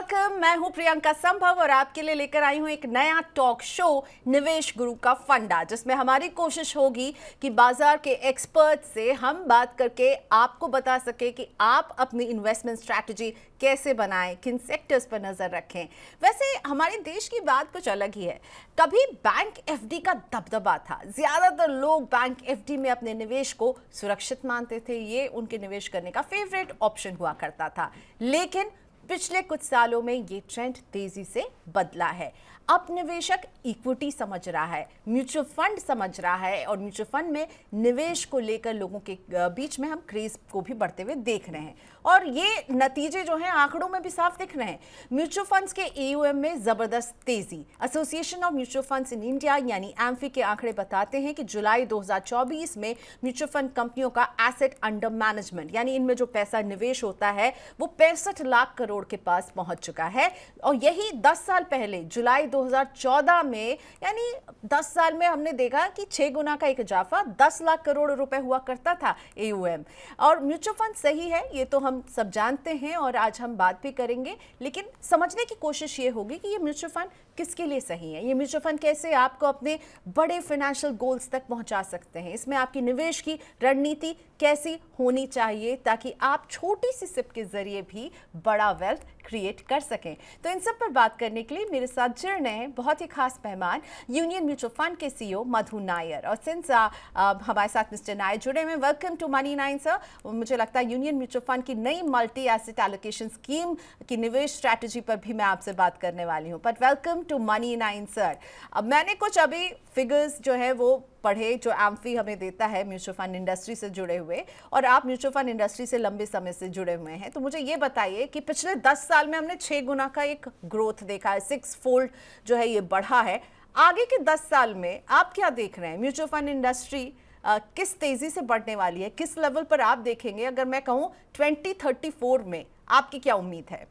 Welcome. मैं हूं प्रियंका संभव और आपके लिए लेकर आई हूं एक नया टॉक शो निवेश गुरु का फंडा, जिसमें हमारी कोशिश होगी कि बाजार के एक्सपर्ट से हम बात करके आपको बता सके कि आप अपनी इन्वेस्टमेंट स्ट्रैटेजी कैसे बनाएं, किन सेक्टर्स पर नजर रखें। वैसे हमारे देश की बात कुछ अलग ही है। कभी बैंक एफडी का दबदबा था, ज्यादातर लोग बैंक एफडी में अपने निवेश को सुरक्षित मानते थे, ये उनके निवेश करने का फेवरेट ऑप्शन हुआ करता था। लेकिन पिछले कुछ सालों में ये ट्रेंड तेजी से बदला है। अब निवेशक इक्विटी समझ रहा है, म्यूचुअल फंड समझ रहा है और म्यूचुअल फंड में निवेश को लेकर लोगों के बीच में हम क्रेज को भी बढ़ते हुए देख रहे हैं और ये नतीजे जो हैं आंकड़ों में भी साफ दिख रहे हैं। म्यूचुअल फंड्स के एयूएम में जबरदस्त तेजी। Association of mutual funds in India यानी एम्फी के आंकड़े बताते हैं कि जुलाई 2024 में म्यूचुअल फंड कंपनियों का एसेट अंडर मैनेजमेंट यानी इनमें जो पैसा निवेश होता है वो 65 लाख करोड़ के पास पहुंच चुका है। और यही 10 साल पहले जुलाई 2014 में, यानी 10 साल में हमने देखा कि 6 गुना का एक इजाफा, 10 लाख करोड़ रुपए हुआ करता था एयूएम। और म्यूचुअल फंड सही है, ये तो हम सब जानते हैं और आज हम बात भी करेंगे, लेकिन समझने की कोशिश ये होगी कि ये म्यूचुअल फंड किसके लिए सही है, ये म्यूचुअल फंड कैसे आपको अपने बड़े फाइनेंशियल गोल्स तक पहुंचा सकते हैं, इसमें आपकी निवेश की रणनीति कैसी होनी चाहिए ताकि आप छोटी सी सिप के जरिए भी बड़ा वेल्थ क्रिएट कर सकें। तो इन सब पर बात करने के लिए मेरे साथ जुड़ रहे हैं बहुत ही खास मेहमान, यूनियन म्यूचुअल फंड के सीईओ मधु नायर। और सिंस हमारे साथ मिस्टर नायर जुड़े हुए, welcome to Money Nine sir. मुझे लगता है यूनियन म्यूचुअल फंड की नई मल्टी एसेट एलोकेशन स्कीम की निवेश स्ट्रैटेजी पर भी मैं आपसे बात करने वाली हूँ, but welcome to Money Nine sir. अब मैंने कुछ अभी फिगर्स जो है वो पढ़े जो एम्फी हमें देता है म्यूचुअल फंड इंडस्ट्री से जुड़े हुए, और आप म्यूचुअल फंड इंडस्ट्री से लंबे समय से जुड़े हुए हैं, तो मुझे ये बताइए कि पिछले 10 साल में हमने 6 गुना का एक ग्रोथ देखा है, 6 फोल्ड जो है ये बढ़ा है। आगे के 10 साल में आप क्या देख रहे हैं? म्यूचुअल फंड इंडस्ट्री किस तेजी से बढ़ने वाली है, किस लेवल पर आप देखेंगे? अगर मैं कहूँ 2034 में आपकी क्या उम्मीद है?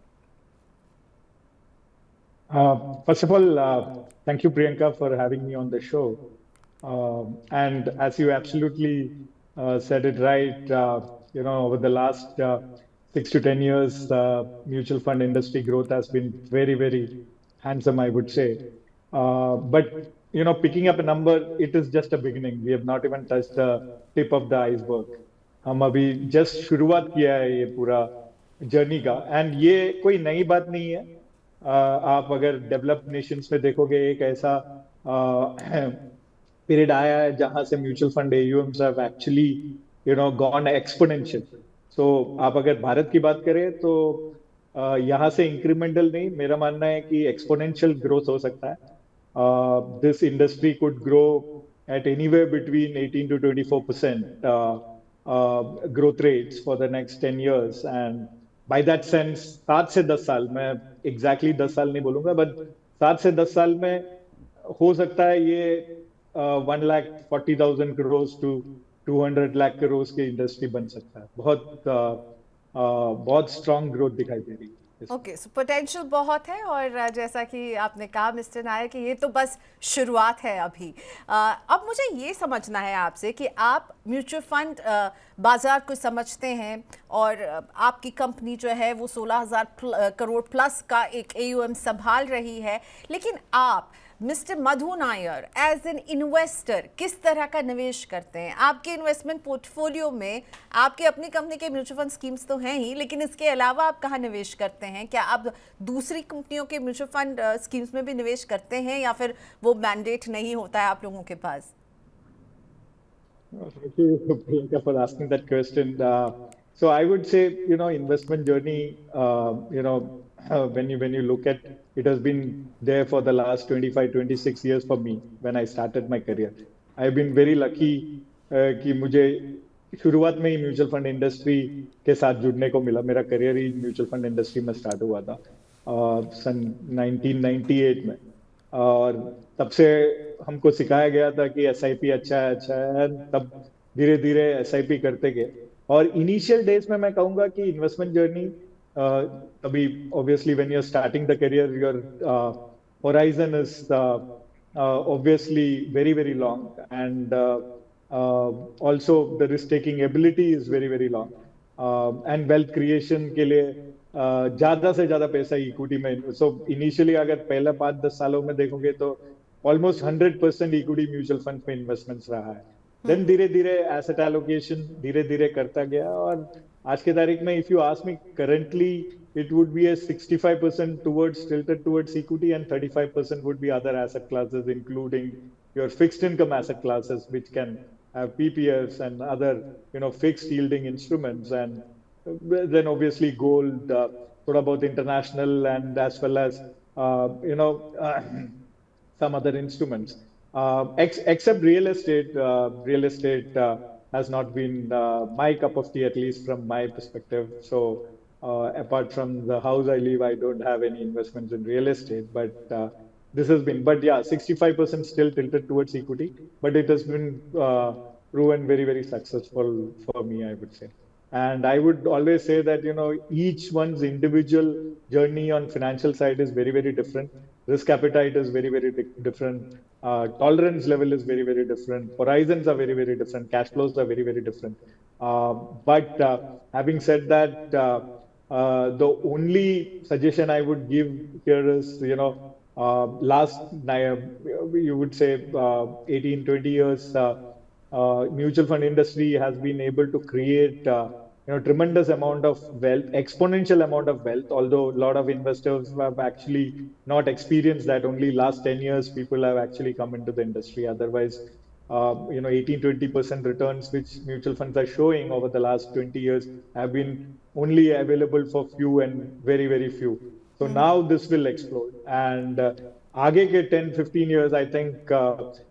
First of all, thank you, Priyanka, for having me on the show. And as you absolutely said it right, over the last 6 to 10 years, mutual fund industry growth has been very, very handsome, I would say. But, picking up a number, it is just a beginning. We have not even touched the tip of the iceberg. हम अभी just शुरुआत किया है ये पूरा journey का, and ये कोई नई बात नहीं है। आप अगर डेवलप्ड नेशंस में देखोगे, एक ऐसा पीरियड आया है जहां से mutual fund AUMs have actually gone exponential. So आप अगर भारत की बात करें तो यहाँ से इंक्रीमेंटल नहीं, मेरा मानना है कि एक्सपोनेंशियल ग्रोथ हो सकता है। This industry could grow at anywhere between 18 to 24% growth rates for the next 10 years, and by that sense 7 से 10 साल, मैं एग्जैक्टली 10 साल नहीं बोलूंगा, बट 7 से 10 साल में हो सकता है ये 1,40,000 crore to 200 lakh crore की इंडस्ट्री बन सकता है। बहुत स्ट्रांग ग्रोथ दिखाई दे रही है। ओके, सो पोटेंशियल बहुत है और जैसा कि आपने कहा मिस्टर नायर कि ये तो बस शुरुआत है अभी। अब मुझे ये समझना है आपसे कि आप म्यूचुअल फंड बाजार को समझते हैं और आपकी कंपनी जो है वो 16,000 करोड़ प्लस का एक एयूएम संभाल रही है, लेकिन आप mister Madhu Nair as an investor किस तरह का निवेश करते हैं? आपके इन्वेस्टमेंट पोर्टफोलियो में आपकी अपनी कंपनी के म्यूचुअल फंड स्कीम्स तो हैं ही, लेकिन इसके अलावा आप कहाँ निवेश करते हैं? क्या आप दूसरी कंपनियों के म्यूचुअल फंड स्कीम्स में भी निवेश करते हैं या फिर वो मैंडेट नहीं होता है आप लोगों के पास? Thank you, Priyanka, for asking that question. So I would say, investment journey, when you look at it, has been there for the last 25, 26 years for me when I started my career. I've been very lucky कि मुझे शुरुआत में ही mutual fund industry के साथ जुड़ने को मिला। मेरा करियर ही म्यूचुअल फंड इंडस्ट्री में स्टार्ट हुआ था सन 1998 में, और तब से हमको सिखाया गया था कि एसआईपी अच्छा है, तब धीरे धीरे एसआईपी करते गए। और इनिशियल डेज में मैं कहूँगा कि इन्वेस्टमेंट जर्नी तभी obviously when you are starting the career, your horizon is obviously very very long, and also the risk taking ability is very very long, and wealth creation के लिए ज्यादा से ज्यादा पैसा इक्विटी में, सो इनिशियली अगर पहले 5-10 सालों में देखोगे तो ऑलमोस्ट 100% इक्विटी म्यूचुअल फंड में इन्वेस्टमेंट्स रहा है। देन धीरे धीरे एसेट एलोकेशन धीरे धीरे करता गया, और आज के तारीख में if you ask me currently it would be a 65% towards tilted towards equity, and 35% would be other asset classes, including your fixed income asset classes, which can have PPFs and other, fixed yielding instruments, and then obviously gold, thoda bahut international, and as well as some other instruments. Except real estate, has not been my cup of tea, at least from my perspective. So apart from the house I live, I don't have any investments in real estate. But this has been, but yeah, 65% still tilted towards equity, but it has been proven very, very successful for me, I would say. And I would always say that, each one's individual journey on financial side is very, very different. Risk appetite is very, very different. Tolerance level is very, very different. Horizons are very, very different. Cash flows are very, very different. But having said that, the only suggestion I would give here is, last, you would say 18, 20 years, mutual fund industry has been able to create tremendous amount of wealth, exponential amount of wealth, although a lot of investors have actually not experienced that. Only last 10 years people have actually come into the industry. Otherwise, 18-20% returns which mutual funds are showing over the last 20 years have been only available for few and very, very few. So now this will explode, and आगे के 10-15 years, I think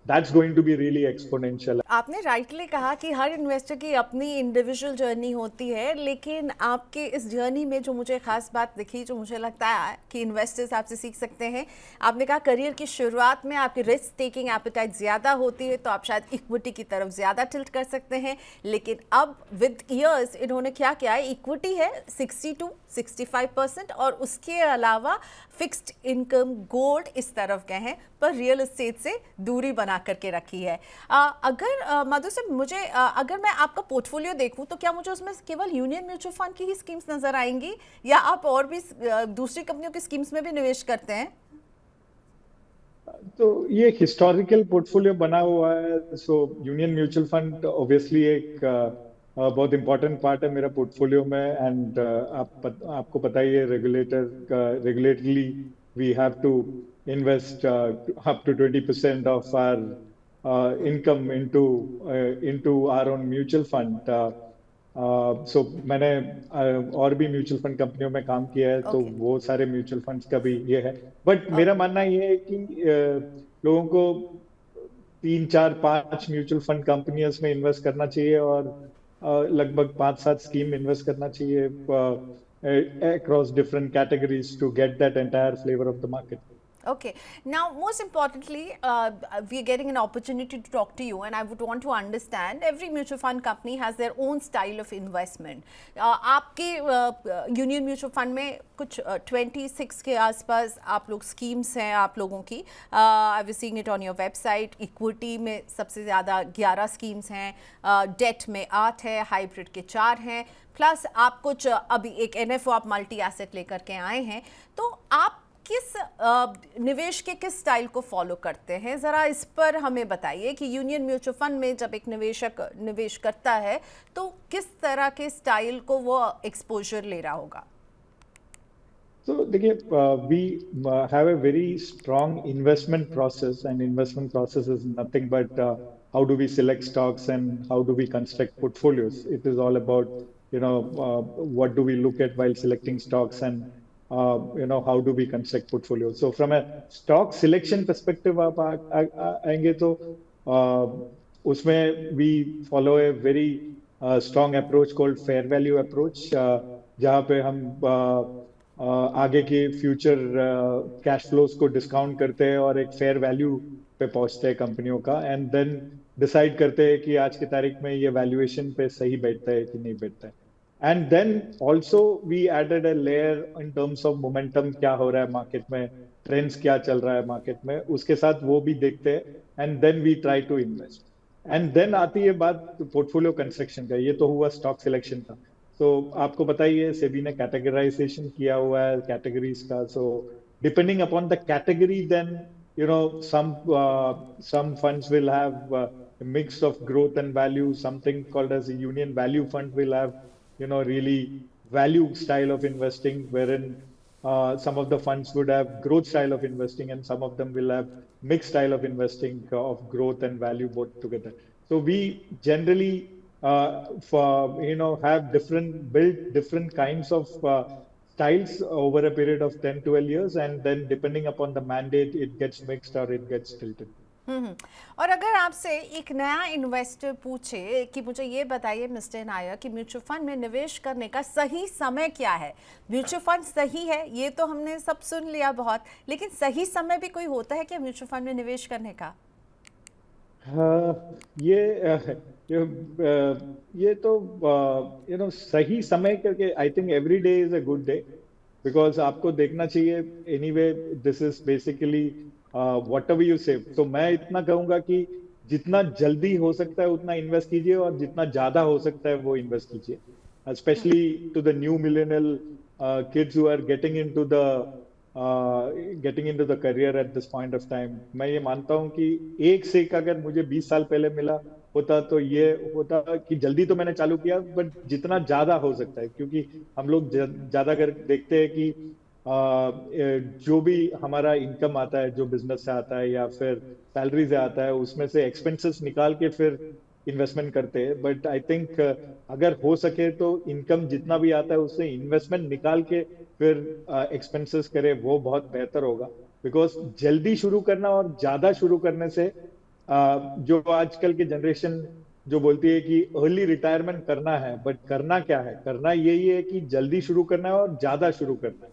that's going to be really exponential. आपने rightly कहा कि हर investor की अपनी individual journey होती है, लेकिन आपके इस जर्नी में जो मुझे खास बात दिखी, जो मुझे लगता है कि इन्वेस्टर्स आपसे सीख सकते हैं, आपने कहा करियर की शुरुआत में आपकी रिस्क टेकिंग एपेटाइट ज़्यादा होती है तो आप शायद इक्विटी की तरफ ज़्यादा टिल्ट कर सकते हैं, लेकिन अब विद ईयर्स इन्होंने क्या किया है, इक्विटी है 60-65% और उसके अलावा फिक्स्ड इनकम, गोल्ड इस तरफ गए हैं, पर रियल एस्टेट से दूरी बना करके रखी है। अगर मधु से मुझे अगर मैं आपका पोर्टफोलियो देखूं तो क्या मुझे उसमें केवल यूनियन म्यूचुअल फंड की ही स्कीम्स नजर आएंगी, या आप और भी दूसरी कंपनियों की स्कीम्स में भी निवेश करते हैं? तो ये एक हिस्टोरिकल पोर्टफोलियो बना हुआ है। सो यूनियन म्यूचुअल फंड ऑब्वियसली एक बहुत इंपॉर्टेंट पार्ट है मेरा पोर्टफोलियो में, एंड आपको पता ही है regulatorily we have to invest up to 20% of our income into our own mutual fund. So मैंने और भी म्यूचुअल फंड कंपनियों में काम किया है, तो वो सारे म्यूचुअल फंड्स का भी ये है। बट मेरा मानना ये है कि लोगों को 3-4-5 म्यूचुअल फंड कंपनियों में इन्वेस्ट करना चाहिए, और लगभग 5-7 स्कीम इन्वेस्ट करना चाहिए across different categories to get that entire flavor of the market. Okay, now most importantly, we are getting an opportunity to talk to you, and I would want to understand, every mutual fund company has their own style of investment. आपके union Mutual fund में कुछ 26 के आसपास आप लोग schemes हैं आप लोगों की, I was seeing it on your website. Equity में सबसे ज़्यादा 11 स्कीम्स हैं, डेट में 8 है, हाइब्रिड के 4 हैं, प्लस आप कुछ अभी एक NFO आप मल्टी एसेट लेकर के आए हैं। तो आप किस निवेश के किस स्टाइल को फॉलो करते हैं, ज़रा इस पर हमें बताइए कि यूनियन म्यूचुअल फंड में जब एक निवेशक निवेश करता है तो किस तरह के स्टाइल को वो एक्सपोजर ले रहा होगा? तो देखिए, we have a very strong investment process, and investment process is nothing but how do we select stocks and how do we construct portfolios. It is all about what do we look at while selecting stocks, and how do we construct portfolios. So from a stock selection perspective आप आएंगे तो उसमें we follow a very strong approach called fair value approach, जहाँ पे हम आगे के future cash flows को डिस्काउंट करते हैं और एक फेयर वैल्यू पे पहुंचते हैं कंपनियों का, एंड देन डिसाइड करते हैं कि आज की तारीख में ये वैल्यूएशन पे सही बैठता है कि नहीं बैठता है। And then also we added a layer in terms of momentum, क्या हो रहा है मार्केट में, ट्रेंड्स क्या चल रहा है मार्केट में, उसके साथ वो भी देखते हैं, and then we try to invest. And then आती है बात पोर्टफोलियो कंस्ट्रक्शन का। ये तो हुआ स्टॉक सिलेक्शन का। तो आपको पता ही है सेबी ने कैटेगराइजेशन किया हुआ है कैटेगरीज का. So depending upon the category then some funds will have a mix of growth and value. Something called as a union value fund will have really value style of investing, wherein some of the funds would have growth style of investing, and some of them will have mixed style of investing of growth and value both together. So we generally have built different kinds of styles over a period of 10 12 years, and then depending upon the mandate it gets mixed or it gets tilted. और अगर आपसे एक नया investor पूछे कि मुझे ये बताइए मिस्टर नायर कि म्यूचुअल फंड में निवेश करने का सही समय क्या है. म्यूचुअल फंड सही है ये तो हमने सब सुन लिया बहुत, लेकिन सही समय भी कोई होता है क्या म्यूचुअल फंड में निवेश करने का? ये तो सही समय करके I think every day is a good day, because आपको देखना चाहिए anyway. This is basically whatever you से. तो मैं इतना कहूंगा कि जितना जल्दी हो सकता है उतना इन्वेस्ट कीजिए, और जितना ज्यादा हो सकता है वो इन्वेस्ट कीजिए, specially to the new millennial kids who are getting into the career at this point of time. मैं ये मानता हूँ कि एक से एक अगर मुझे 20 साल पहले मिला होता तो ये होता कि जल्दी तो मैंने चालू किया, बट जितना ज्यादा हो सकता है, क्योंकि हम लोग ज्यादा कर देखते हैं कि जो भी हमारा इनकम आता है, जो बिजनेस से आता है या फिर सैलरी से आता है, उसमें से एक्सपेंसेस निकाल के फिर इन्वेस्टमेंट करते हैं. बट आई थिंक अगर हो सके तो इनकम जितना भी आता है उससे इन्वेस्टमेंट निकाल के फिर एक्सपेंसेस करे, वो बहुत बेहतर होगा. बिकॉज जल्दी शुरू करना और ज्यादा शुरू करने से जो आजकल की जनरेशन जो बोलती है कि अर्ली रिटायरमेंट करना है, बट करना क्या है, करना यही है कि जल्दी शुरू करना है और ज्यादा शुरू करना है.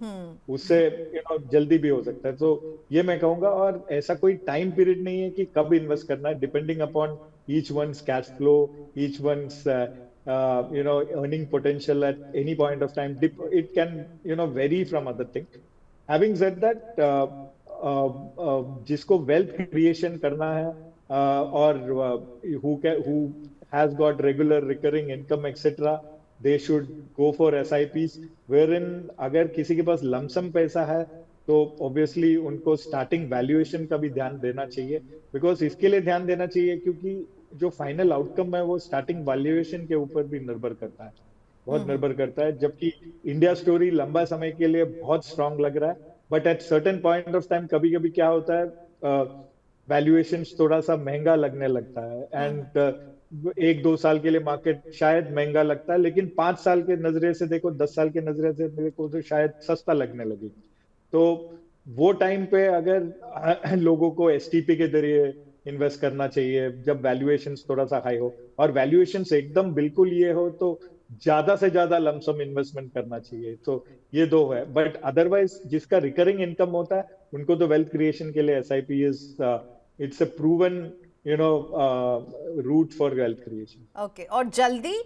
उससे जल्दी भी हो सकता है. तो ये मैं कहूंगा, और ऐसा कोई टाइम पीरियड नहीं है कि कब इन्वेस्ट करना है. Depending upon each one's cash flow, each one's earning potential at any point of time. It can vary from other things. Having said that, जिसको wealth creation करना है, or who has got regular recurring income etc, they should go for SIPs, wherein अगर किसी के पास lump sum पैसा है तो obviously उनको starting valuation का भी ध्यान देना चाहिए. बिकॉज इसके लिए ध्यान देना चाहिए क्योंकि जो फाइनल आउटकम है वो स्टार्टिंग वैल्यूएशन के ऊपर भी निर्भर करता है, बहुत निर्भर करता है. जबकि इंडिया स्टोरी लंबा समय के लिए बहुत स्ट्रांग लग रहा है, but at certain point of time कभी कभी क्या होता है, वैल्यूएशन थोड़ा सा महंगा लगने लगता है. एंड 1-2 साल के लिए मार्केट शायद महंगा लगता है, लेकिन 5 साल के नजरे से देखो, 10 साल के नजरे से देखो तो शायद सस्ता लगने लगे. तो वो टाइम पे अगर लोगों को एसटीपी के जरिए इन्वेस्ट करना चाहिए जब वैल्यूएशन थोड़ा सा हाई हो, और वैल्यूएशन एकदम बिल्कुल ये हो तो ज्यादा से ज्यादा लमसम इन्वेस्टमेंट करना चाहिए. तो ये दो है. बट अदरवाइज जिसका रिकरिंग इनकम होता है उनको तो वेल्थ क्रिएशन के लिए SIP it's a proven route for wealth creation. Okay, और जल्दी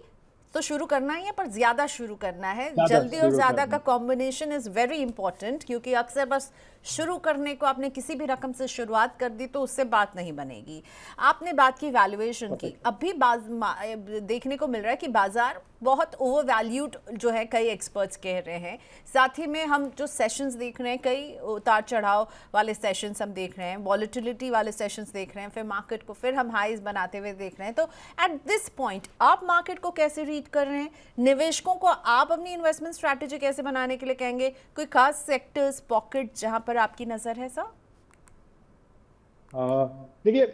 तो शुरू करना ही है, पर ज्यादा शुरू करना है. जल्दी और ज्यादा का कॉम्बिनेशन इज वेरी इंपॉर्टेंट, क्योंकि अक्सर बस शुरू करने को आपने किसी भी रकम से शुरुआत कर दी तो उससे बात नहीं बनेगी. आपने बात की वैल्यूएशन की. अभी देखने को मिल रहा है कि बाजार बहुत ओवर वैल्यूड जो है, कई एक्सपर्ट्स कह रहे हैं. साथ ही में हम जो सेशंस देख रहे हैं, कई उतार चढ़ाव वाले सेशंस हम देख रहे हैं, वॉलेटिलिटी वाले सेशंस देख रहे हैं, फिर मार्केट को फिर हम हाईज बनाते हुए देख रहे हैं. तो एट दिस पॉइंट आप मार्केट को कैसे रीड कर रहे हैं? निवेशकों को आप अपनी इन्वेस्टमेंट स्ट्रैटेजी कैसे बनाने के लिए कहेंगे? कोई खास सेक्टर्स, पॉकेट जहां पर आपकी नजर है सर? देखिए,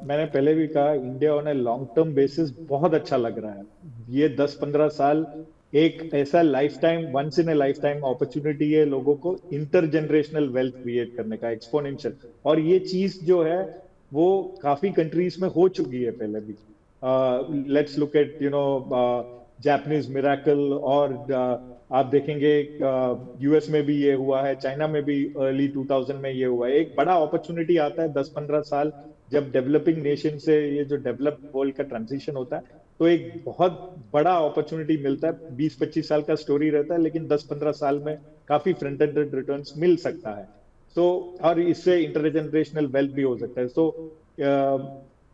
मैंने पहले भी कहा, India on a long term basis बहुत अच्छा लग रहा है. ये 10-15 साल एक ऐसा life time, once in a life time opportunity है लोगों को इंटरजेनरेशनल वेल्थ क्रिएट करने का, एक्सपोनेंशियल. और ये चीज जो है वो काफी कंट्रीज में हो चुकी है पहले भी. Let's look at Japanese miracle, और आप देखेंगे यूएस में भी ये हुआ है, चाइना में भी अर्ली 2000 में ये हुआ है. एक बड़ा अपॉर्चुनिटी आता है 10-15 साल जब डेवलपिंग नेशन से ये जो डेवलप्ड वर्ल्ड का ट्रांजिशन होता है, तो एक बहुत बड़ा अपॉर्चुनिटी मिलता है. 20-25 साल का स्टोरी रहता है, लेकिन 10-15 साल में काफी फ्रंट एंडेड रिटर्न्स मिल सकता है. तो और इससे इंटरजेनरेशनल वेल्थ भी हो सकता है. So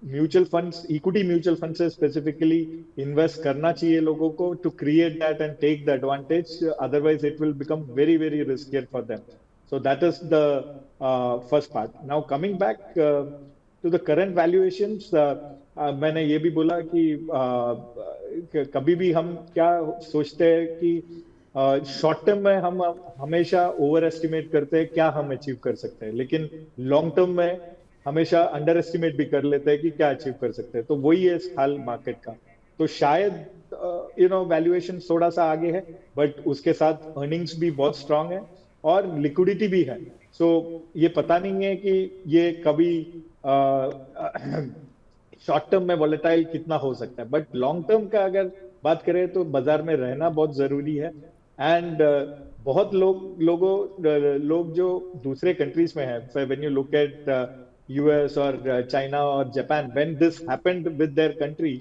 mutual funds, equity mutual fund से स्पेसिफिकली इन्वेस्ट करना चाहिए लोगों को to create that and take the advantage, otherwise it will become very very riskier for them. So that is the first part. Now coming back to the current valuations, मैंने ये भी बोला कि कभी भी हम क्या सोचते हैं कि शॉर्ट टर्म में हम हमेशा ओवर एस्टिमेट करते हैं क्या हम अचीव कर सकते हैं, लेकिन लॉन्ग टर्म में हमेशा अंडर एस्टिमेट भी कर लेते हैं कि क्या अचीव कर सकते हैं. तो वही है इस हाल मार्केट का. तो शायद वैल्यूएशन थोड़ा सा आगे है, बट उसके साथ अर्निंग्स भी बहुत स्ट्रांग है और लिक्विडिटी भी है. सो ये पता नहीं है कि ये कभी शॉर्ट टर्म में वॉलेटाइल कितना हो सकता है, बट लॉन्ग टर्म का अगर बात करें तो बाजार में रहना बहुत जरूरी है. एंड बहुत लोग जो दूसरे कंट्रीज में है, when you look at US और चाइना और Japan, when this happened with their country,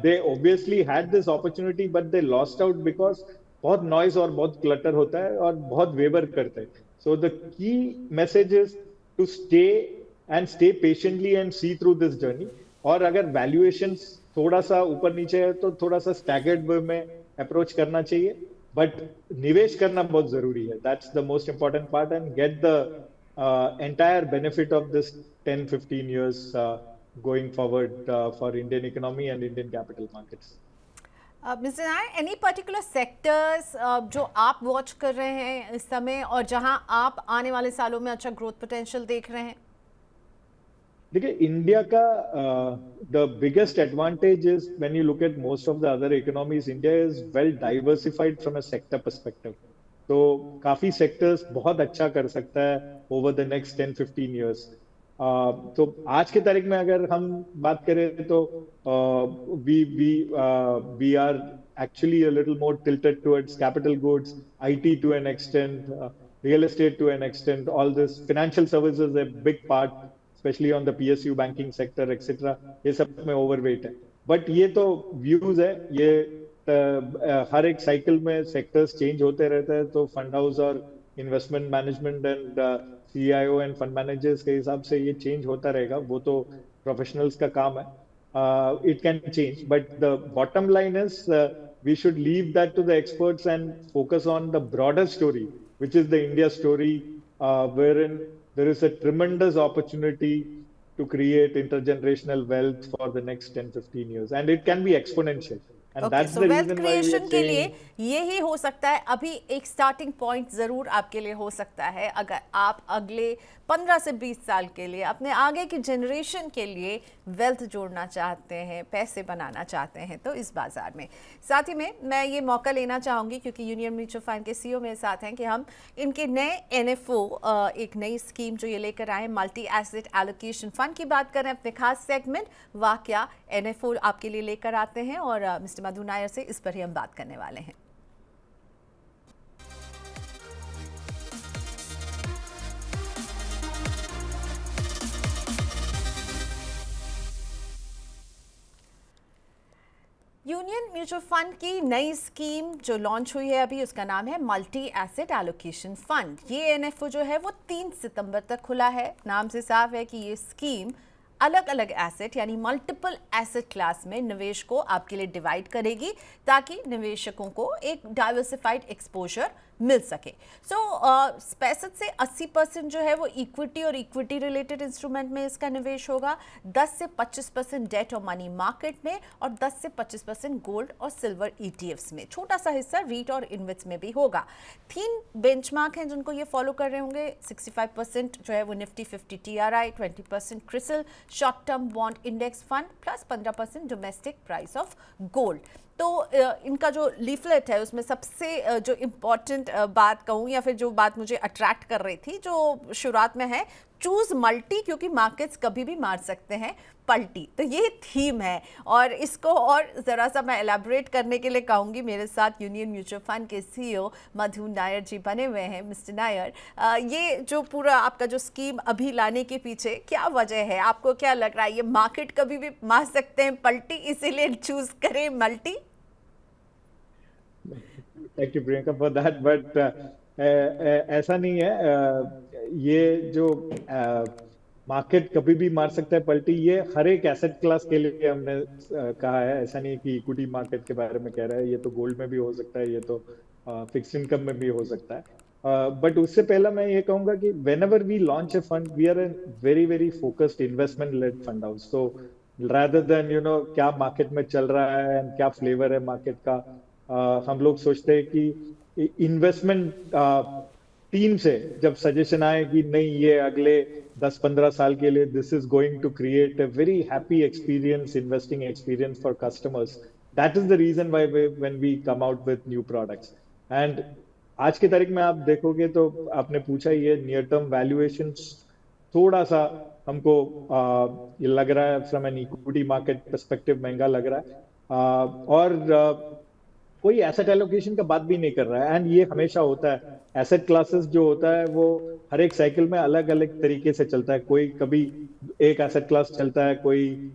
they obviously had this opportunity but they lost out because बहुत नॉइज और बहुत क्लटर होता है और बहुत वेवर करते हैं. So the key message is to stay patiently and see through this journey. और अगर वैल्यूएशन थोड़ा सा ऊपर नीचे है तो थोड़ा सा स्टैगर्ड वे में अप्रोच करना चाहिए, बट निवेश करना बहुत जरूरी है. That's the most important part and get the entire benefit of this 10-15 years going forward for Indian economy and Indian capital markets. Mister Nair, any particular sectors जो आप वॉच कर रहे हैं इस समय और जहां आप आने वाले सालों में अच्छा ग्रोथ पोटेंशियल देख रहे हैं? देखिए, इंडिया का the biggest advantage is when you look at most of the other economies, India is well diversified from a sector perspective. तो काफी सेक्टर्स बहुत अच्छा कर सकता है ओवर द नेक्स्ट 10-15 years. तो आज के तारीख में अगर हम बात करें तो we are actually a little more tilted towards capital goods, IT to an extent, real estate to an extent. All this financial services a big part, especially on the PSU banking sector, etc. ये सब में overweight है. But ये तो views है, ये हर एक cycle में सेक्टर्स चेंज होते रहते हैं. तो फंड हाउस और investment management and CIO end fund managers के हिसाब से ये चेंज होता रहेगा. वो तो प्रोफेशनल्स का काम है. It can change, but the bottom line is we should leave that to the experts and focus on the broader story, which is the India story, wherein there is a tremendous opportunity to create intergenerational wealth for the next 10-15 years, and it can be exponential. So wealth creation के लिए यही हो सकता है. अभी एक starting point जरूर आपके लिए हो सकता है अगर आप अगले 15 से 20 साल के लिए अपने आगे की जनरेशन के लिए वेल्थ जोड़ना चाहते हैं, पैसे बनाना चाहते हैं तो इस बाजार में. साथ ही में मैं ये मौका लेना चाहूँगी क्योंकि यूनियन म्यूचुअल फंड के CEO मेरे साथ हैं कि हम इनके नए NFO, एक नई स्कीम जो ये लेकर आए, मल्टी एसेट एलोकेशन फंड की बात करें, अपने खास सेगमेंट वाह क्या NFO आपके लिए लेकर आते हैं. और मिस्टर मधु नायर से इस पर ही हम बात करने वाले हैं. यूनियन म्यूचुअल फंड की नई स्कीम जो लॉन्च हुई है अभी, उसका नाम है मल्टी एसेट एलोकेशन फंड. ये NFO जो है वो 3 सितंबर तक खुला है. नाम से साफ है कि ये स्कीम अलग अलग एसेट यानी मल्टीपल एसेट क्लास में निवेश को आपके लिए डिवाइड करेगी ताकि निवेशकों को एक डाइवर्सिफाइड एक्सपोजर मिल सके. सो 65 से 80% जो है वो इक्विटी और इक्विटी रिलेटेड इंस्ट्रूमेंट में इसका निवेश होगा, 10 से 25% डेट और मनी मार्केट में और 10 से 25% गोल्ड और सिल्वर ETFs में. छोटा सा हिस्सा रीट और इन्वेट्स में भी होगा. 3 बेंचमार्क हैं जिनको ये फॉलो कर रहे होंगे. 65% जो है वो Nifty 50 TRI, 20% CRISIL short term bond index fund plus 15% domestic price of gold. तो इनका जो लीफलेट है उसमें सबसे जो इम्पॉर्टेंट बात कहूँ या फिर जो बात मुझे अट्रैक्ट कर रही थी जो शुरुआत में है, चूज मल्टी क्योंकि मार्केट्स कभी भी मार सकते हैं पलटी. तो ये थीम है और इसको और ज़रा सा मैं एलैबोरेट करने के लिए कहूँगी. मेरे साथ यूनियन म्यूचुअल फंड के CEO मधु नायर जी बने हुए हैं. मिस्टर नायर, ये जो पूरा आपका जो स्कीम अभी लाने के पीछे क्या वजह है? आपको क्या लग रहा है ये मार्केट कभी भी मार सकते हैं पलटी, इसीलिए चूज करें multi? Thank you Priyanka for that, but ऐसा नहीं है. ये जो मार्केट कभी भी मार सकता है पलटी, ये हर एक एसेट क्लास के लिए हमने कहा है। ऐसा नहीं है कि इक्विटी मार्केट के बारे में कह रहा है, ये तो गोल्ड में भी हो सकता है, ये तो फिक्स इनकम में भी हो सकता है। बट उससे पहला मैं ये कहूंगा कि whenever we launch a fund, we are a very very focused investment led fund house. तो rather than क्या मार्केट में चल रहा है एंड क्या फ्लेवर है मार्केट का, हम लोग सोचते हैं कि इन्वेस्टमेंट टीम से जब सजेशन आए कि नहीं ये अगले 10-15 साल के लिए this is going to create a very happy experience, investing experience for customers, that is the reason why when we come out with new products. And आज की तारीख में आप देखोगे तो आपने पूछा ये नियर टर्म वैल्यूएशन थोड़ा सा हमको ये लग रहा है from an equity market perspective महंगा लग रहा है, और कोई एसेट एलोकेशन का बात भी नहीं कर रहा है। एंड ये हमेशा होता है, एसेट क्लासेस जो होता है वो हर एक साइकिल में अलग अलग तरीके से चलता है। कोई कभी एक एसेट क्लास चलता है, कोई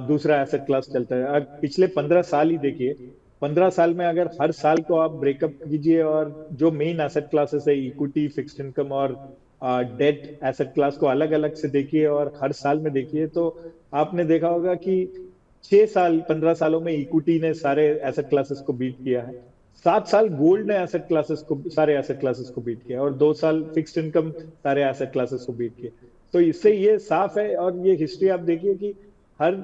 दूसरा एसेट क्लास चलता है। अब पिछले 15 साल ही देखिए, 15 साल में अगर हर साल को आप ब्रेकअप कीजिए और जो मेन एसेट क्लासेस है इक्विटी, फिक्स्ड इनकम और डेट एसेट क्लास को अलग अलग से देखिए और हर साल में देखिए, तो आपने देखा होगा कि 6 साल 15 सालों में इक्विटी ने सारे एसेट क्लासेस को बीट किया है, 7 साल गोल्ड ने एसेट क्लासेस को, सारे एसेट क्लासेस को बीट किया, और 2 साल फिक्स्ड इनकम सारे एसेट क्लासेस को बीट किया। तो इससे ये साफ है, और ये हिस्ट्री आप देखिए कि हर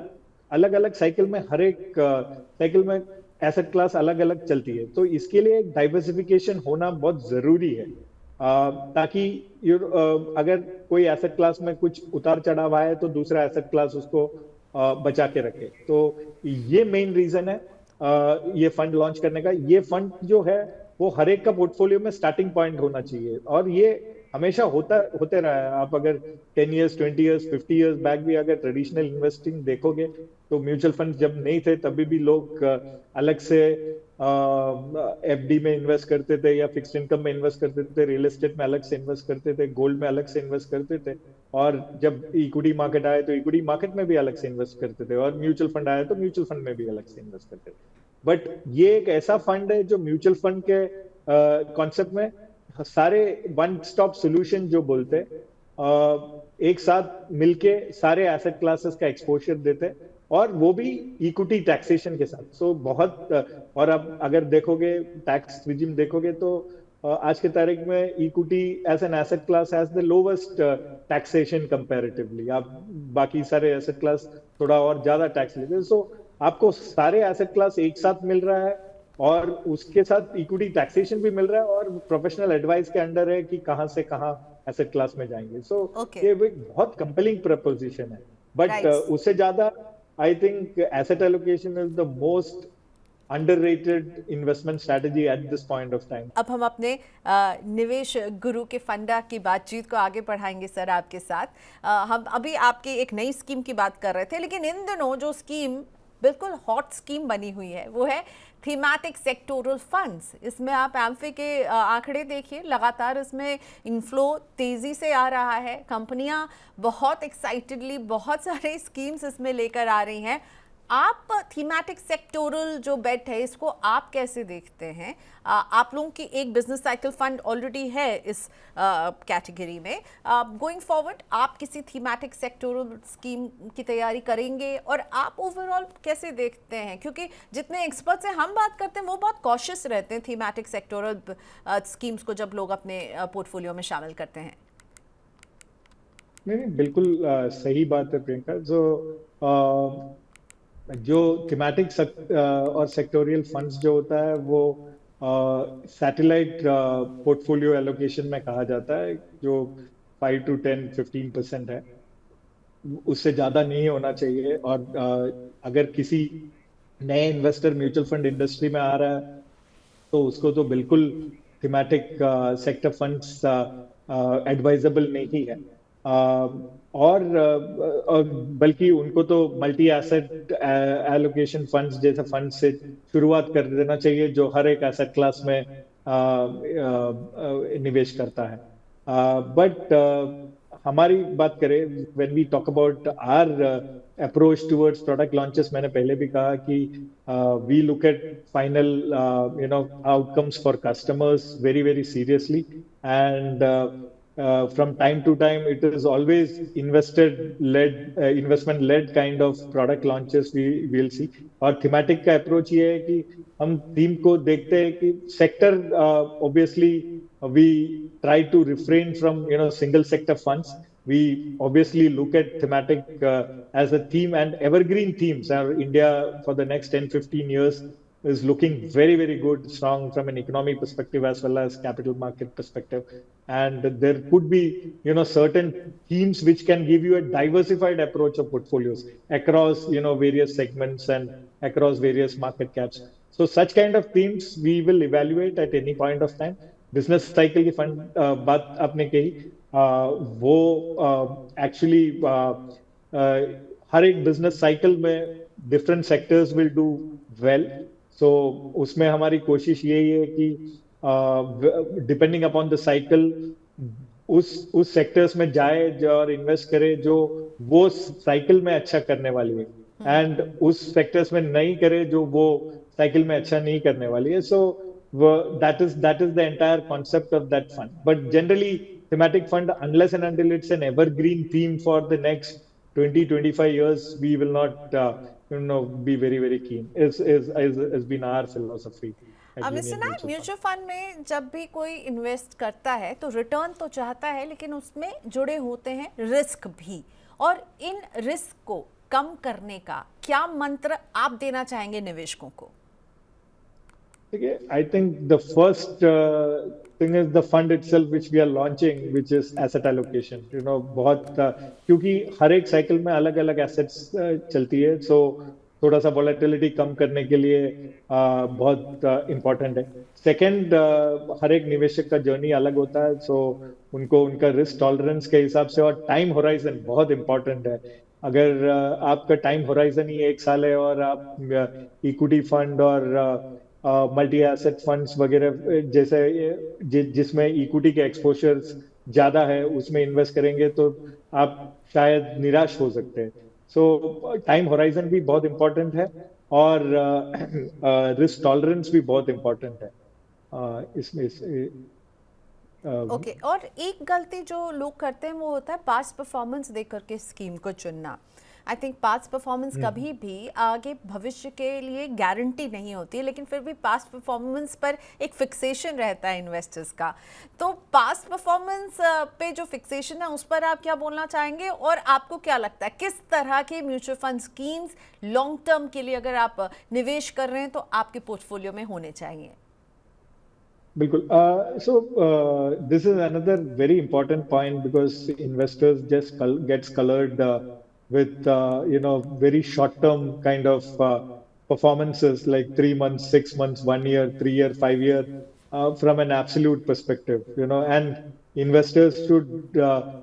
अलग अलग साइकिल में, हर एक साइकिल में एसेट क्लास अलग अलग चलती है। तो इसके लिए एक डाइवर्सिफिकेशन होना बहुत जरूरी है, ताकि अगर कोई एसेट क्लास में कुछ उतार चढ़ाव आए तो दूसरा एसेट क्लास उसको बचा के रखे। तो ये मेन रीजन है ये फंड लॉन्च करने का। ये फंड जो है वो हर एक का पोर्टफोलियो में स्टार्टिंग पॉइंट होना चाहिए, और ये हमेशा होते रहा है। आप अगर 10 इयर्स 20 इयर्स 50 इयर्स बैक भी अगर ट्रेडिशनल इन्वेस्टिंग देखोगे तो म्यूचुअल फंड जब नहीं थे तभी भी लोग अलग से एफडी में इन्वेस्ट करते थे, या फिक्स्ड इनकम में इन्वेस्ट करते थे, रियल एस्टेट में अलग से इन्वेस्ट करते थे, गोल्ड में अलग से इन्वेस्ट करते थे, और जब इक्विटी मार्केट आए तो इक्विटी मार्केट में भी अलग से इन्वेस्ट करते थे, और म्यूचुअल फंड आया तो म्यूचुअल फंड में भी अलग से इन्वेस्ट करते थे। बट ये एक ऐसा फंड है जो म्यूचुअल फंड के कॉन्सेप्ट में सारे वन स्टॉप सोल्यूशन जो बोलते एक साथ मिलके सारे एसेट क्लासेस का एक्सपोजर देते, और वो भी इक्विटी टैक्सेशन के साथ। सो बहुत और अब अगर देखोगे टैक्स रिजिम देखोगे तो आज के तारीख में equity as an asset class has the lowest taxation comparatively. आप बाकी सारे एसेट क्लास थोड़ा और ज्यादा टैक्स लेते हैं। सो आपको सारे एसेट क्लास एक साथ मिल रहा है, और उसके साथ इक्विटी टैक्सेशन भी मिल रहा है, और प्रोफेशनल एडवाइस के अंडर है कि कहां से कहां एसेट क्लास में जाएंगे। सो ये बहुत कंपेलिंग प्रपोजिशन है। बट उससे ज्यादा I think asset allocation is the most underrated investment strategy eight this point of time. अब हम अपने निवेश गुरु के फंडा की बातचीत को आगे बढ़ाएंगे सर आपके साथ। हम अभी आपकी एक नई स्कीम की बात कर रहे थे, लेकिन इन दिनों जो स्कीम बिल्कुल हॉट स्कीम बनी हुई है वो है थीमैटिक सेक्टोरल फंड्स। इसमें आप एम्फे के आंकड़े देखिए, लगातार इसमें इनफ्लो तेज़ी से आ रहा है। कंपनियां बहुत एक्साइटेडली बहुत सारे स्कीम्स इसमें लेकर आ रही हैं। आप थीमैटिक सेक्टोरल जो बेट है इसको आप कैसे देखते हैं? आप लोगों की एक बिजनेस साइकिल फंड ऑलरेडी है इस कैटेगरी में। गोइंग फॉरवर्ड आप किसी थीमैटिक सेक्टोरल स्कीम की तैयारी करेंगे, और आप ओवरऑल कैसे देखते हैं? क्योंकि जितने एक्सपर्ट से हम बात करते हैं वो बहुत कॉशियस रहते हैं थीमैटिक सेक्टोरल स्कीम्स को जब लोग अपने पोर्टफोलियो में शामिल करते हैं। नहीं, बिल्कुल सही बात है प्रियंका। जो थीमैटिक और सेक्टोरियल फंड्स जो होता है वो सैटेलाइट पोर्टफोलियो एलोकेशन में कहा जाता है, जो 5 to 10-15% है, उससे ज्यादा नहीं होना चाहिए। और अगर किसी नए इन्वेस्टर म्यूचुअल फंड इंडस्ट्री में आ रहा है तो उसको तो बिल्कुल थीमैटिक सेक्टर फंड्स एडवाइजेबल नहीं है, और बल्कि उनको तो मल्टी एसेट एलोकेशन फंड्स जैसे फंड से शुरुआत कर देना चाहिए, जो हर एक एसेट क्लास में निवेश करता है। बट हमारी बात करें, when we talk about our approach towards product launches, मैंने पहले भी कहा कि we look at final outcomes for customers very very seriously, and from time to time, it is always investment led kind of product launches we will see. और thematic का approach ये है कि हम theme को देखते हैं कि sector, obviously we try to refrain from single sector funds. We obviously look at thematic as a theme, and evergreen themes. Our India for the next 10-15 years is looking very, very good, strong from an economy perspective as well as capital market perspective. And there could be, certain themes which can give you a diversified approach of portfolios across, various segments and across various market caps. So such kind of themes we will evaluate at any point of time. Business cycle की fund बात आपने कही, वो actually हर एक business cycle में different sectors will do well. So उसमें हमारी कोशिश यही है कि डिपेंडिंग अपॉन द साइकिल उस सेक्टर्स में जाए और इन्वेस्ट करे जो वो साइकिल में अच्छा करने वाली है, एंड उस सेक्टर्स में नहीं करे जो वो साइकिल में अच्छा नहीं करने वाली है. सो that is the entire concept of that fund. But generally thematic fund, unless and until it's an evergreen theme for the next 20-25 years, we will not be very, very keen. Has been our philosophy. Mister Nayak, mutual fund में जब भी कोई invest करता है तो return तो चाहता है, लेकिन उसमें जुड़े होते हैं रिस्क भी, और इन रिस्क को कम करने का क्या मंत्र आप देना चाहेंगे निवेशकों को? I think the first thing is the fund itself which we are launching, which is asset allocation. बहुत क्योंकि हर एक साइकिल में अलग अलग assets चलती है, so थोड़ा सा volatility कम करने के लिए बहुत important है. Second, हर एक निवेशक का जर्नी अलग होता है, so उनको उनका रिस्क टॉलरेंस के हिसाब से और टाइम होराइजन बहुत important है. अगर आपका टाइम होराइजन ही 1 साल है और आप इक्विटी फंड और मल्टी एसेट फंड्स वगैरह जैसे जिसमें इक्विटी के एक्सपोजर्स ज्यादा है उसमें इन्वेस्ट करेंगे तो आप शायद निराश हो सकते हैं. सो टाइम होराइजन भी बहुत इंपॉर्टेंट है और रिस्क टॉलरेंस भी बहुत इंपॉर्टेंट है इसमें. ओके, और एक गलती जो लोग करते हैं वो होता है पास्ट परफॉर्मेंस देख करके स्कीम को चुनना. आई थिंक पास्ट परफॉर्मेंस कभी भी आगे भविष्य के लिए गारंटी नहीं होती है, लेकिन फिर भी पास्ट परफॉर्मेंस पर एक फिक्सेशन रहता है इन्वेस्टर्स का. तो पास्ट परफॉर्मेंस पे जो फिक्सेशन है उस पर आप क्या बोलना चाहेंगे, और आपको क्या लगता है किस तरह के mutual fund schemes long term के लिए अगर आप निवेश कर रहे हैं तो आपके पोर्टफोलियो में होने चाहिए? बिल्कुल. So this is another very important point because investors just gets colored with very short term kind of performances like 3 months, 6 months, 1 year, 3 year, 5 year from an absolute perspective, and investors should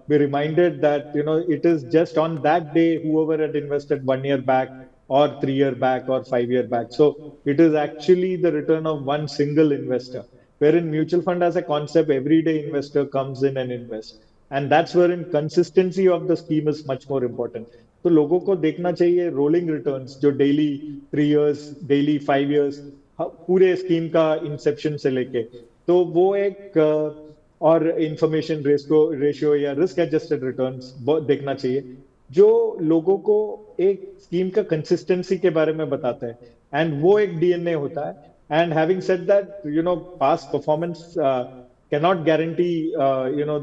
be reminded that it is just on that day whoever had invested 1 year back or 3 year back or 5 year back. So it is actually the return of one single investor. Wherein mutual fund as a concept, everyday investor comes in and invests. And that's wherein consistency of the scheme is much more important. तो लोगों को देखना चाहिए rolling returns जो daily 3 years, daily 5 years, पूरे scheme का Inception से लेके, तो वो एक और इंफॉर्मेशन रेशियो या रिस्क एडजस्टेड रिटर्न्स देखना चाहिए जो लोगों को एक स्कीम का कंसिस्टेंसी के बारे में बताता है, एंड वो एक डीएनए होता है. And having said that, past performance cannot guarantee,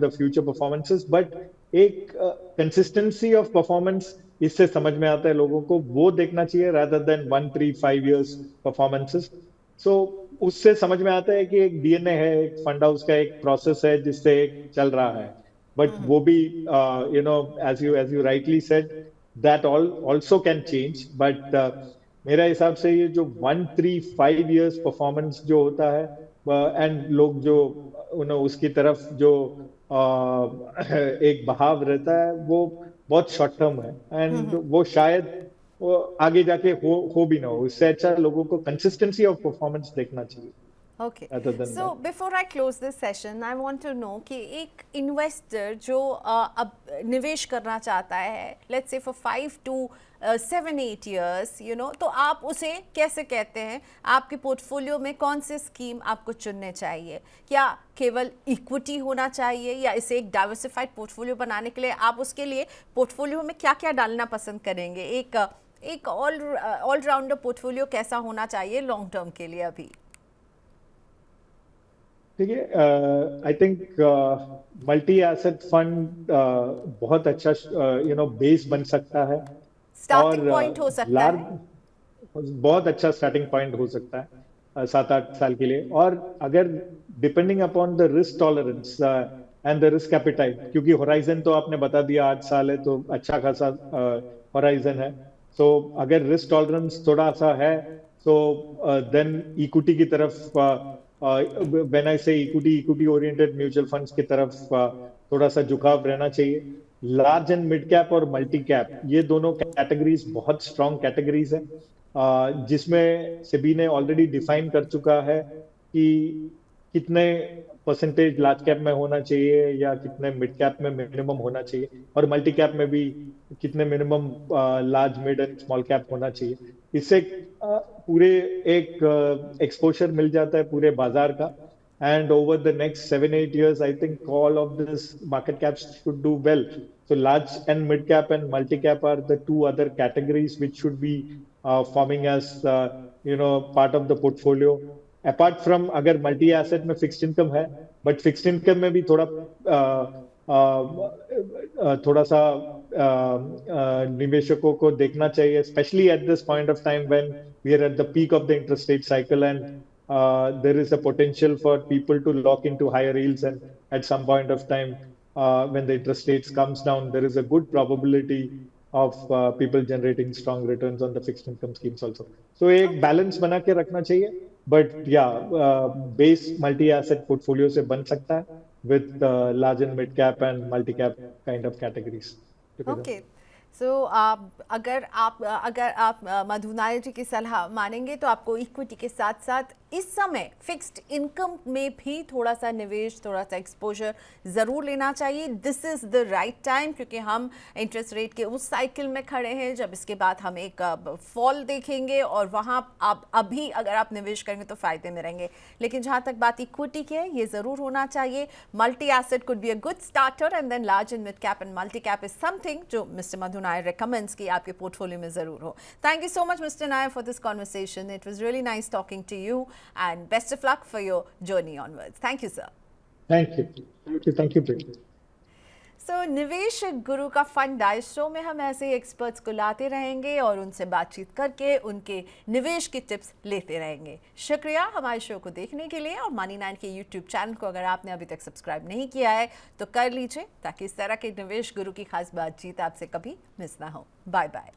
the future performances, but एक consistency of performance इससे समझ में आता है लोगों को, वो देखना चाहिए rather than 1, 3, 5 years performances. So उससे समझ में आता है कि एक डीएनए है, एक फंड हाउस का एक प्रोसेस है जिससे एक चल रहा है. But वो भी, as you rightly said, that also can change. But मेरा हिसाब से ये जो 1, 3, 5 years परफॉर्मेंस जो होता है, एंड लोग जो उसकी तरफ जो एक बहाव रहता है वो बहुत शॉर्ट टर्म है, एंड वो शायद वो आगे जाके हो भी ना हो. इससे अच्छा लोगों को कंसिस्टेंसी ऑफ परफॉर्मेंस देखना चाहिए. Okay, other than so that. Before I close this session I want to know कि एक इन्वेस्टर जो अब निवेश करना चाहता है, let's say for 5 to 7-8 years, you know, तो आप उसे कैसे कहते हैं आपके पोर्टफोलियो में कौन से स्कीम आपको चुनने चाहिए? क्या केवल इक्विटी होना चाहिए, या इसे एक डाइवर्सिफाइड पोर्टफोलियो बनाने के लिए आप उसके लिए पोर्टफोलियो में क्या क्या डालना पसंद करेंगे? एक ऑलराउंडर पोर्टफोलियो कैसा होना चाहिए लॉन्ग टर्म के लिए अभी? ठीक है, I think multi asset fund बहुत अच्छा बेस बन सकता है, स्टार्टिंग पॉइंट हो सकता लार्ज है। बहुत अच्छा स्टार्टिंग पॉइंट हो सकता है 7-8 साल के लिए। और अगर depending upon the risk tolerance and the risk appetite, क्योंकि होराइजन तो आपने बता दिया 8 साल है, तो अच्छा खासा होराइजन है। सो अगर रिस्क टॉलरेंस थोड़ा सा है, तो देन इक्विटी की तरफ, व्हेन आई से इक्विटी ओरिएंटेड म्यूचुअल फंड्स की तरफ थोड़ा सा झुकाव रहना चाहिए। लार्ज एंड मिड कैप और मल्टी कैप, ये दोनों कैटेगरीज बहुत स्ट्रॉन्ग कैटेगरीज है, जिसमें सेबी ने ऑलरेडी डिफाइन कर चुका है कि कितने परसेंटेज लार्ज कैप में होना चाहिए या कितने मिड कैप में मिनिमम होना चाहिए, और मल्टी कैप में भी कितने minimum large mid and small cap होना चाहिए। इससे पूरे एक एक्सपोजर मिल जाता है पूरे बाजार का। And over the next 7-8 years, I think all of this market caps should do well. So large and mid cap and multi cap are the two other categories which should be forming as part of the portfolio. Apart from अगर multi asset में fixed income है, but fixed income में भी थोड़ा सा निवेशकों को देखना चाहिए, especially at this point of time when we are at the peak of the interest rate cycle, and there is a potential for people to lock into higher yields, and at some point of time when the interest rates comes down, there is a good probability of people generating strong returns on the fixed income schemes also. So एक balance बना के रखना चाहिए, but base multi asset portfolio से बन सकता है with large and mid cap and multi cap kind of categories together. Okay, so अगर आप मधु नायर जी की सलाह मानेंगे तो आपको इक्विटी के साथ साथ इस समय फिक्स्ड इनकम में भी थोड़ा सा निवेश, थोड़ा सा एक्सपोजर ज़रूर लेना चाहिए। This is the right time, क्योंकि हम इंटरेस्ट रेट के उस साइकिल में खड़े हैं जब इसके बाद हम एक फॉल देखेंगे, और वहाँ आप अभी अगर आप निवेश करेंगे तो फ़ायदे में रहेंगे। लेकिन जहाँ तक बात इक्विटी की है, ये ज़रूर होना चाहिए। Multi asset could be a good starter, and then large and mid cap and multi cap is something जो मिस्टर मधु नायर recommends कि आपके पोर्टफोलियो में ज़रूर हो। Thank you so much mister Nair for this conversation. It was really nice talking to you, and best of luck for your journey onwards. Thank you, sir. Thank you. So, निवेश गुरु का फंडा, इस show में हम ऐसे एक्सपर्ट्स को लाते रहेंगे और उनसे बातचीत करके उनके निवेश की टिप्स लेते रहेंगे। शुक्रिया हमारे शो को देखने के लिए, और मनी 9 के यूट्यूब चैनल को अगर आपने अभी तक सब्सक्राइब नहीं किया है तो कर लीजिए, ताकि इस तरह के निवेश गुरु की खास बातचीत आपसे कभी मिस ना हो। Bye bye.